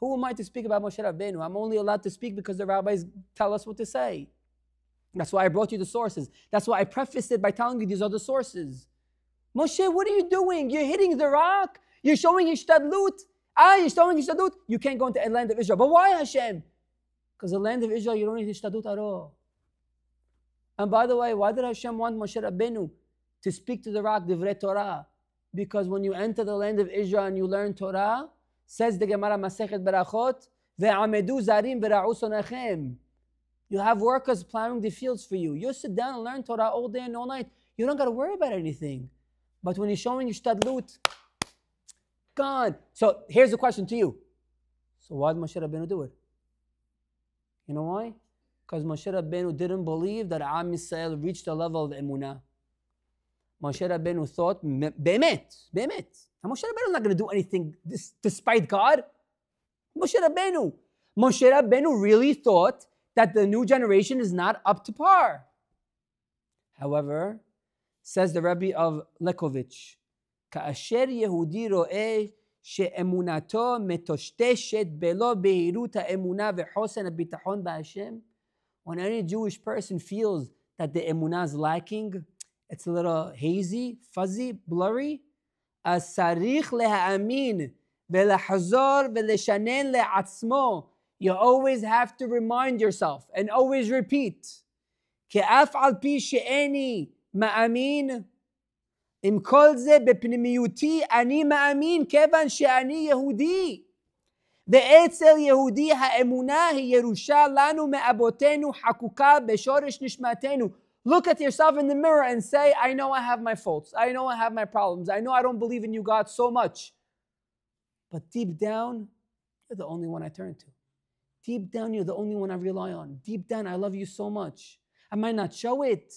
who am I to speak about Moshe Rabbeinu? I'm only allowed to speak because the rabbis tell us what to say. That's why I brought you the sources. That's why I prefaced it by telling you these are the sources. Moshe, what are you doing? You're hitting the rock. You're showing hishtadlut. You're showing hishtadlut. You can't go into the land of Israel. But why, Hashem? Because the land of Israel, you don't need hishtadlut at all. And by the way, why did Hashem want Moshe Rabbeinu to speak to the rock, divrei Torah? Because when you enter the land of Israel and you learn Torah, says the Gemara Masechet Berachot, ve'amedu zarim vera'u sonechem. You have workers plowing the fields for you. You sit down and learn Torah all day and all night. You don't got to worry about anything. But when you're showing hishtadlut, gone. So here's the question to you. So why did Moshe Rabbeinu do it? You know why? Because Moshe Rabbeinu didn't believe that Am Yisrael reached the level of emunah. Moshe Rabbeinu thought, be'emet. And Moshe Rabbeinu is not going to do anything despite God. Moshe Rabbeinu really thought that the new generation is not up to par. However, says the Rebbe of Lekovich, Ka'asher Yehudi ro'eh she'emunato metoshteshet belo beirut ha'emunah ve'chosen ha'bitachon ba'Hashem. When any Jewish person feels that the emunah is lacking, it's a little hazy, fuzzy, blurry, as sarich leha'amin ve'lehazor ve'leshanen le'atzmo. You always have to remind yourself and always repeat. Ke'af al pi she'eni ma'amin im kol ze bepnimiyuti ani ma'amin kevan she'ani Yehudi. ואצל יהודי האמונה היא ירושה לנו מאבותינו חקוקה בשורש נשמתנו. Look at yourself in the mirror and say, I know I have my faults. I know I have my problems. I know I don't believe in you, God, so much. But deep down, you're the only one I turn to. Deep down, you're the only one I rely on. Deep down, I love you so much. I might not show it.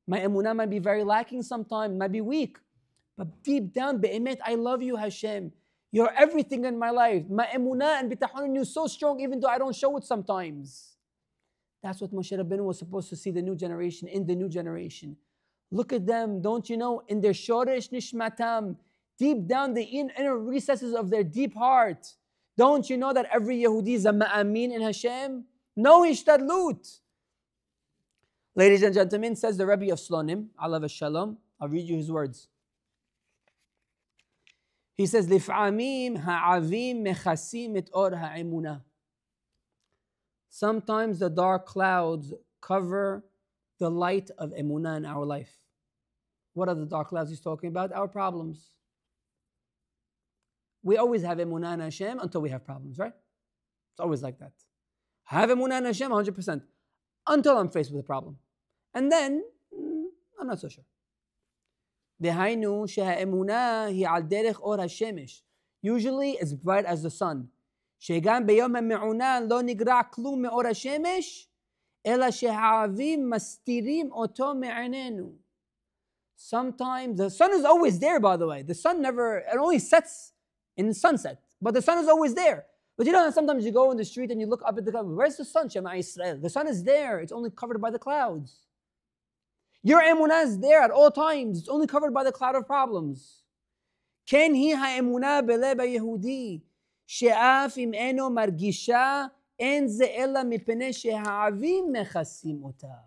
My emunah might be very lacking sometimes, might be weak. But deep down, be'emet, I love you, Hashem. You're everything in my life. My emunah and bitachon in you is so strong even though I don't show it sometimes. That's what Moshe Rabbeinu was supposed to see the new generation, in the new generation. Look at them, don't you know, in their shoresh nishmatam, deep down the inner recesses of their deep heart. Don't you know that every Yehudi is a ma'amin in Hashem? No hishtadlut. Ladies and gentlemen, says the Rebbe of Slonim, alav shalom. I'll read you his words. He says, "Lif'amim ha'avim mechasim et or ha'emunah." Sometimes the dark clouds cover the light of emunah in our life. What are the dark clouds he's talking about? Our problems. We always have emunah in Hashem until we have problems, right? It's always like that. I have emunah in Hashem 100% until I'm faced with a problem. And then, I'm not so sure. Usually it's bright as the sun. Sometimes the sun is always there, by the way. The sun it only sets in the sunset, but the sun is always there. But you know, sometimes you go in the street and you look up at the clouds. Where's the sun, Shema Yisrael? The sun is there. It's only covered by the clouds. Your emunah is there at all times. It's only covered by the cloud of problems. Ken hi ha'emunah beleb ha'yehudi she'af im eno margisha en ze ella mipnei she'ha'avim mechasim ota.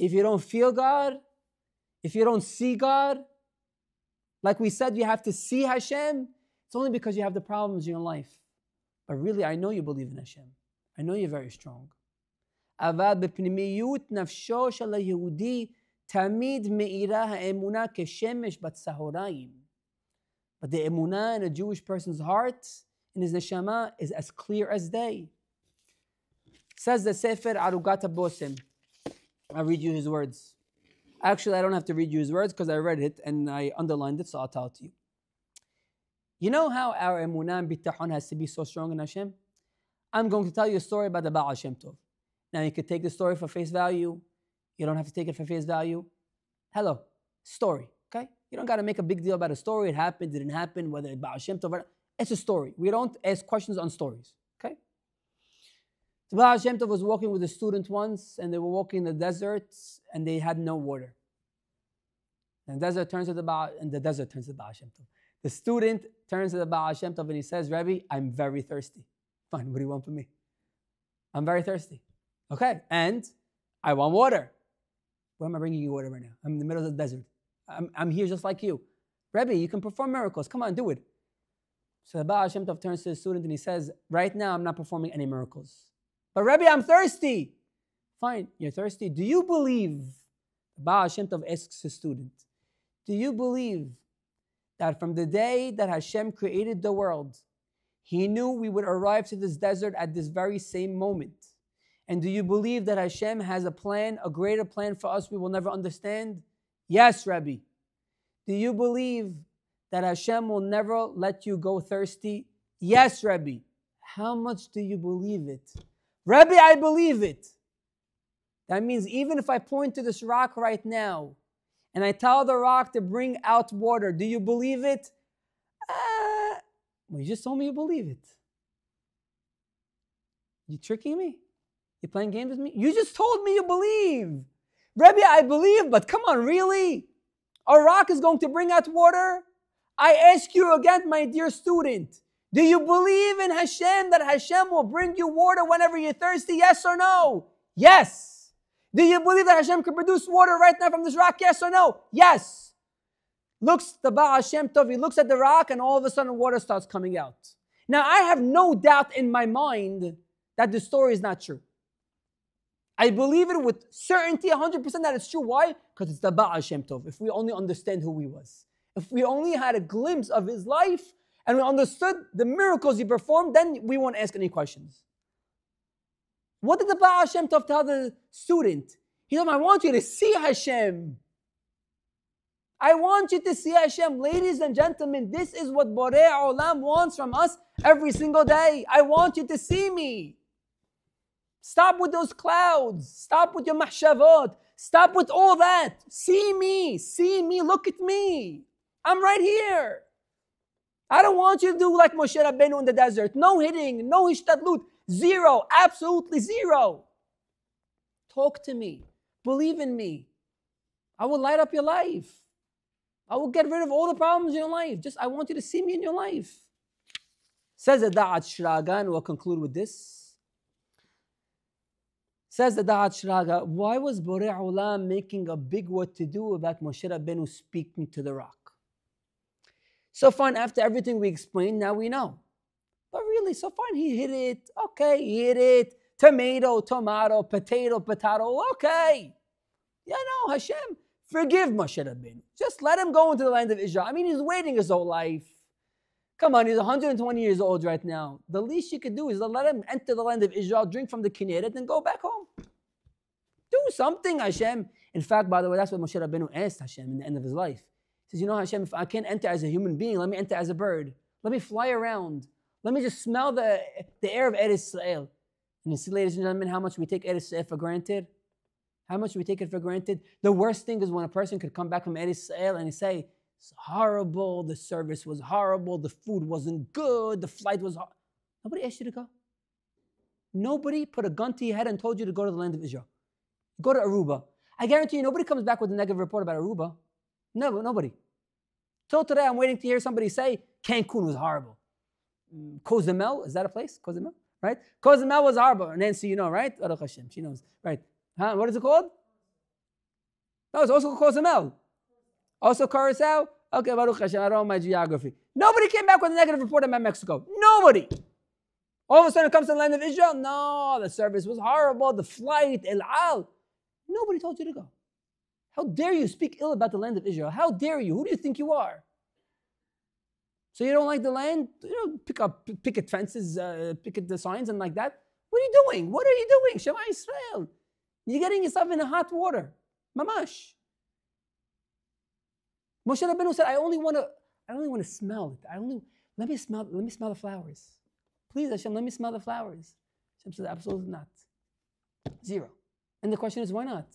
if you don't feel God, if you don't see God, like we said, you have to see Hashem, it's only because you have the problems in your life. But really, I know you believe in Hashem. I know you're very strong. אבל בפנימיות נפשו של היהודי תמיד מאירה האמונה כשמש בצהריים. But the emunah in a Jewish person's heart, in his neshama, is as clear as day. Says the Sefer Arugat HaBosem. I'll read you his words. Actually, I don't have to read you his words because I read it and I underlined it, so I'll tell it to you. You know how our emunah and bitachon has to be so strong in Hashem? I'm going to tell you a story about the Baal Shem Tov. Now, you could take the story for face value. You don't have to take it for face value. Hello, story, okay? You don't got to make a big deal about a story. It happened, didn't happen, whether it's Baal Shem Tov or not. It's a story. We don't ask questions on stories, okay? The Baal Shem Tov was walking with a student once, and they were walking in the desert, and they had no water. And the desert turns to the Baal Shem Tov. The student turns to the Baal Shem Tov, and he says, Rabbi, I'm very thirsty. Fine, what do you want from me? I'm very thirsty. Okay, and I want water. Why am I bringing you water right now? I'm in the middle of the desert. I'm here just like you. Rabbi, you can perform miracles. Come on, do it. So the Baal Shem Tov turns to the student and he says, right now I'm not performing any miracles. But Rabbi, I'm thirsty. Fine, you're thirsty. Do you believe, the Baal Shem Tov asks his student, do you believe that from the day that Hashem created the world, He knew we would arrive to this desert at this very same moment? And do you believe that Hashem has a plan, a greater plan for us we will never understand? Yes, Rabbi. Do you believe that Hashem will never let you go thirsty? Yes, Rabbi. How much do you believe it? Rabbi, I believe it. That means even if I point to this rock right now and I tell the rock to bring out water, do you believe it? Well, you just told me you believe it. You tricking me? You playing games with me? You just told me you believe. Rabbi, I believe, but come on, really? A rock is going to bring out water? I ask you again, my dear student, do you believe in Hashem, that Hashem will bring you water whenever you're thirsty? Yes or no? Yes. Do you believe that Hashem can produce water right now from this rock? Yes or no? Yes. Looks the Baal Shem Tov, he looks at the rock and all of a sudden water starts coming out. Now I have no doubt in my mind that the story is not true. I believe it with certainty, 100% that it's true. Why? Because it's the Baal Shem Tov. If we only understand who he was. If we only had a glimpse of his life and we understood the miracles he performed, then we won't ask any questions. What did the Baal Shem Tov tell the student? He told him, I want you to see Hashem. I want you to see Hashem. Ladies and gentlemen, this is what Borei Olam wants from us every single day. I want you to see me. Stop with those clouds. Stop with your mahshavot. Stop with all that. See me. See me. Look at me. I'm right here. I don't want you to do like Moshe Rabbeinu in the desert. No hitting. No hishtadlut. Zero. Absolutely zero. Talk to me. Believe in me. I will light up your life. I will get rid of all the problems in your life. I want you to see me in your life. Says the Da'at Shraga, and we'll conclude with this. Says the Da'at Shraga, why was Borei Olam making a big what to do about Moshe Rabbeinu speaking to the rock? So fine, after everything we explained, now we know. But really, so fine, he hit it. Okay, he hit it. Tomato, potato, okay. Yeah, no, Hashem, forgive Moshe Rabbeinu. Just let him go into the land of Israel. I mean, he's waiting his whole life. Come on, he's 120 years old right now. The least you could do is let him enter the land of Israel, drink from the Kinneret, and go back home. Do something, Hashem. In fact, by the way, that's what Moshe Rabbeinu asked Hashem in the end of his life. He says, you know, Hashem, if I can't enter as a human being, let me enter as a bird. Let me fly around. Let me just smell the air of Eretz Israel. And you see, ladies and gentlemen, how much we take Eretz Israel for granted? How much we take it for granted? The worst thing is when a person could come back from Eretz Israel and he say, it's horrible, the service was horrible, the food wasn't good, the flight was horrible. Nobody asked you to go. Nobody put a gun to your head and told you to go to the land of Israel. Go to Aruba. I guarantee you, nobody comes back with a negative report about Aruba. Never, nobody. Till today, I'm waiting to hear somebody say, Cancun was horrible. Cozumel, is that a place? Cozumel, right? Cozumel was horrible. Nancy, you know, right? Baruch Hashem, she knows, right? Huh? What is it called? No, it's also Cozumel. Also Curacao? Okay, Baruch Hashem, I don't know my geography. Nobody came back with a negative report about Mexico. Nobody. All of a sudden it comes to the land of Israel. No, the service was horrible. The flight, El Al. Nobody told you to go. How dare you speak ill about the land of Israel? How dare you? Who do you think you are? So you don't like the land? Pick up picket fences, picket the signs and like that. What are you doing? What are you doing? Shema Israel. You're getting yourself in hot water. Mamash. Moshe Rabbeinu said, I only want to smell it. Let me smell the flowers. Please, Hashem, let me smell the flowers. Hashem said, absolutely not. Zero. And the question is, why not?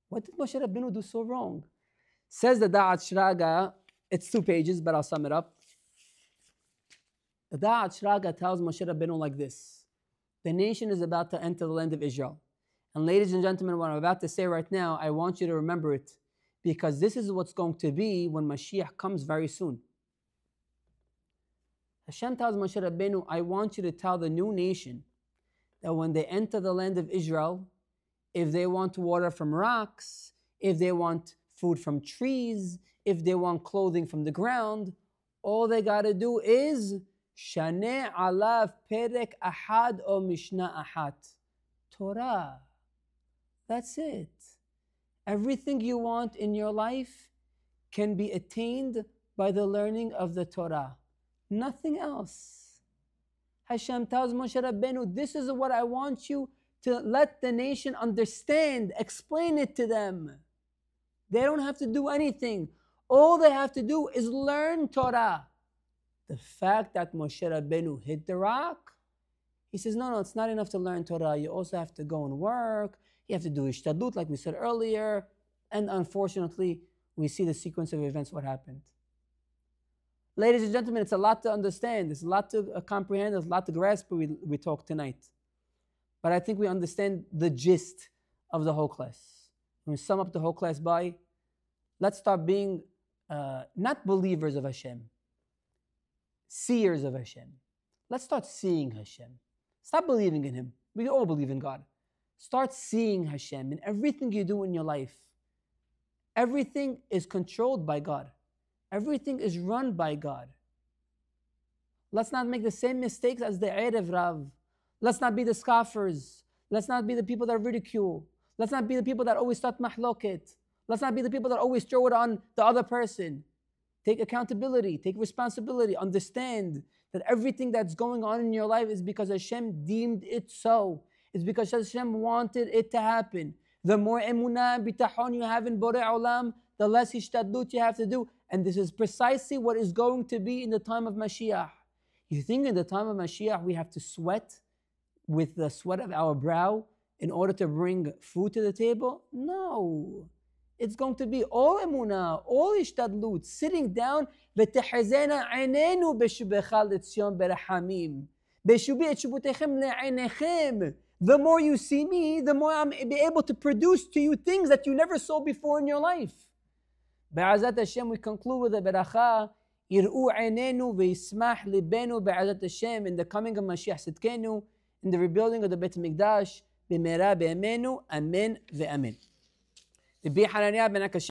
What did Moshe Rabbeinu do so wrong? Says the Da'at Shraga, it's 2 pages, but I'll sum it up. The Da'at Shraga tells Moshe Rabbeinu like this. The nation is about to enter the land of Israel. And ladies and gentlemen, what I'm about to say right now, I want you to remember it, because this is what's going to be when Mashiach comes very soon. Hashem tells Moshe Rabbeinu, I want you to tell the new nation that when they enter the land of Israel, if they want water from rocks, if they want food from trees, if they want clothing from the ground, all they got to do is Shaneh alav perek ahad o mishnah ahat. Torah. That's it. Everything you want in your life can be attained by the learning of the Torah. Nothing else. Hashem tells Moshe Rabbeinu, this is what I want you to let the nation understand. Explain it to them. They don't have to do anything. All they have to do is learn Torah. The fact that Moshe Rabbeinu hit the rock, he says, no, it's not enough to learn Torah. You also have to go and work. You have to do ishtadlut, like we said earlier. And unfortunately, we see the sequence of events, what happened. Ladies and gentlemen, it's a lot to understand. There's a lot to comprehend. There's a lot to grasp. We talk tonight. But I think we understand the gist of the whole class. When we sum up the whole class by, let's start being not believers of Hashem, seers of Hashem. Let's start seeing Hashem. Stop believing in Him. We all believe in God. Start seeing Hashem in everything you do in your life. Everything is controlled by God. Everything is run by God. Let's not make the same mistakes as the Erev Rav. Let's not be the scoffers. Let's not be the people that ridicule. Let's not be the people that always start mahloket. Let's not be the people that always throw it on the other person. Take accountability, take responsibility, understand that everything that's going on in your life is because Hashem deemed it so. It's because Hashem wanted it to happen. The more emunah and bitachon you have in Borei Olam, the less hishtadlut you have to do. And this is precisely what is going to be in the time of Mashiach. You think in the time of Mashiach we have to sweat with the sweat of our brow in order to bring food to the table? No. It's going to be all emunah, all ishtadlut, sitting down, v'tehezena einenu b'shubecha l'tzion berachamim. B'shubi et shubutechem le'einechem. The more you see me, the more I'm able to produce to you things that you never saw before in your life. Be'azat Hashem, we conclude with a beracha, Yir'u einenu v'yismach libenu be'azat Hashem, in the coming of Mashiach Tzidkenu, in the rebuilding of the Beit HaMikdash, b'mera b'emenu, amen ve'amen.